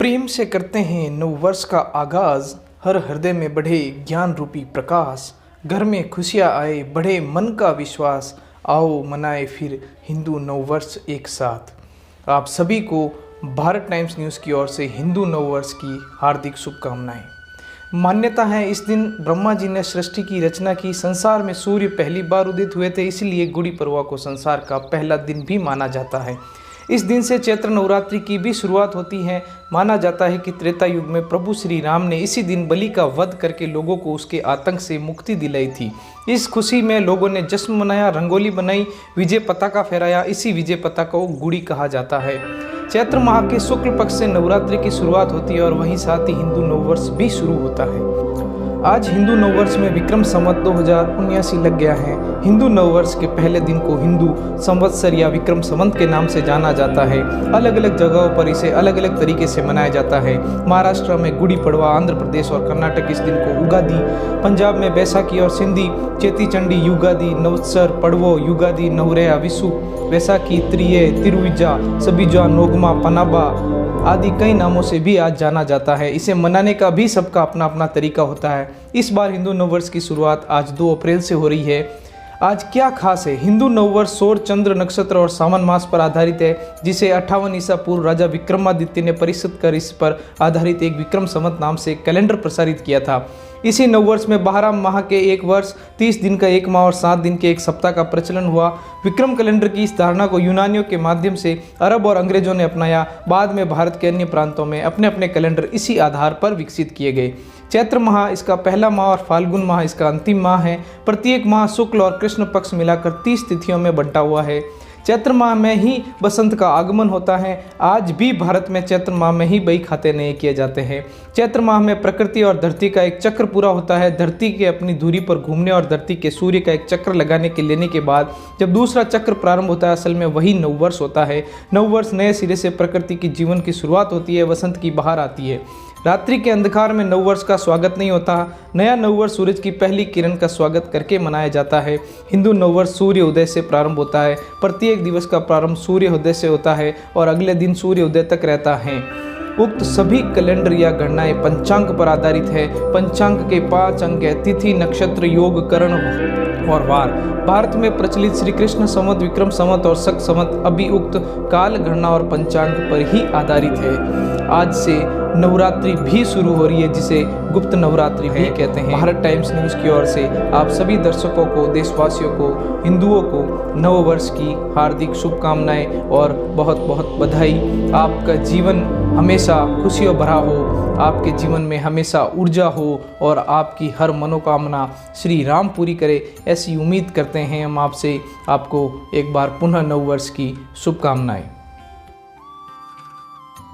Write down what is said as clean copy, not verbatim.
प्रेम से करते हैं नव वर्ष का आगाज, हर हृदय में बढ़े ज्ञान रूपी प्रकाश। घर में खुशियाँ आए, बढ़े मन का विश्वास, आओ मनाए फिर हिंदू नव वर्ष एक साथ। आप सभी को भारत टाइम्स न्यूज़ की ओर से हिंदू नव वर्ष की हार्दिक शुभकामनाएं। मान्यता है इस दिन ब्रह्मा जी ने सृष्टि की रचना की, संसार में सूर्य पहली बार उदित हुए थे, इसलिए गुड़ी पड़वा को संसार का पहला दिन भी माना जाता है। इस दिन से चैत्र नवरात्रि की भी शुरुआत होती है। माना जाता है कि त्रेता युग में प्रभु श्री राम ने इसी दिन बलि का वध करके लोगों को उसके आतंक से मुक्ति दिलाई थी। इस खुशी में लोगों ने जश्न मनाया, रंगोली बनाई, विजय पताका फहराया। इसी विजय पताका को गुड़ी कहा जाता है। चैत्र माह के शुक्ल पक्ष से नवरात्रि की शुरुआत होती है और वहीं साथ ही हिंदू नववर्ष भी शुरू होता है। आज हिंदू नववर्ष में विक्रम संवत 2079 लग गया है। हिंदू नववर्ष के पहले दिन को हिंदू संवत्सर या विक्रम संवत के नाम से जाना जाता है। अलग अलग जगहों पर इसे अलग अलग तरीके से मनाया जाता है। महाराष्ट्र में गुड़ी पड़वा, आंध्र प्रदेश और कर्नाटक इस दिन को उगादी, पंजाब में बैसाखी और सिंधी चेती चंडी युगादी, नवत्सर, पड़वो, युगादी, नवरेया, विशु, वैसाखी, त्रिये, तिरुविजा, सबिजा, नोगमा, पनाबा आदि कई नामों से भी आज जाना जाता है। इसे मनाने का भी सबका अपना अपना तरीका होता है। इस बार हिंदू नववर्ष की शुरुआत आज 2 अप्रैल से हो रही है। आज क्या खास है? हिंदू नववर्ष सौर, चंद्र, नक्षत्र और सावन मास पर आधारित है, जिसे 58 ईसा पूर्व राजा विक्रमादित्य ने परिष्कृत कर इस पर आधारित एक विक्रम संवत नाम से कैलेंडर प्रसारित किया था। इसी नववर्ष में 12 माह के एक वर्ष, 30 दिन का एक माह और 7 दिन के एक सप्ताह का प्रचलन हुआ। विक्रम कैलेंडर की इस धारणा को यूनानियों के माध्यम से अरब और अंग्रेजों ने अपनाया। बाद में भारत के अन्य प्रांतों में अपने अपने कैलेंडर इसी आधार पर विकसित किए गए। चैत्र माह इसका पहला माह और फाल्गुन माह इसका अंतिम माह है। प्रत्येक माह शुक्ल और कृष्ण पक्ष मिलाकर 30 तिथियों में बंटा हुआ है। चैत्र माह में ही बसंत का आगमन होता है। आज भी भारत में चैत्र माह में ही बही खाते नए किए जाते हैं। चैत्र माह में प्रकृति और धरती का एक चक्र पूरा होता है। धरती के अपनी दूरी पर घूमने और धरती के सूर्य का एक चक्र लगाने के लेने के बाद जब दूसरा चक्र प्रारंभ होता है, असल में वही नववर्ष होता है। नववर्ष नए सिरे से प्रकृति की जीवन की शुरुआत होती है, वसंत की बहार आती है। रात्रि के अंधकार में नववर्ष का स्वागत नहीं होता। नया नववर्ष सूरज की पहली किरण का स्वागत करके मनाया जाता है। हिंदू नववर्ष सूर्य उदय से प्रारंभ होता है। प्रत्येक दिवस का प्रारंभ सूर्य उदय से होता है और अगले दिन सूर्य उदय तक रहता है। उक्त सभी कैलेंडर या गणनाएं पंचांग पर आधारित है। पंचांग के 5 अंग है: तिथि, नक्षत्र, योग, करण और वार। भारत में प्रचलित श्री कृष्ण संवत, विक्रम संवत और शक संवत अभी उक्त काल गणना और पंचांग पर ही आधारित है। आज से नवरात्रि भी शुरू हो रही है, जिसे गुप्त नवरात्रि भी कहते हैं। भारत टाइम्स न्यूज़ की ओर से आप सभी दर्शकों को, देशवासियों को, हिंदुओं को नव वर्ष की हार्दिक शुभकामनाएं और बहुत बहुत बधाई। आपका जीवन हमेशा खुशियों भरा हो, आपके जीवन में हमेशा ऊर्जा हो और आपकी हर मनोकामना श्री राम पूरी करे, ऐसी उम्मीद करते हैं हम आपसे। आपको एक बार पुनः नव वर्ष की शुभकामनाएं।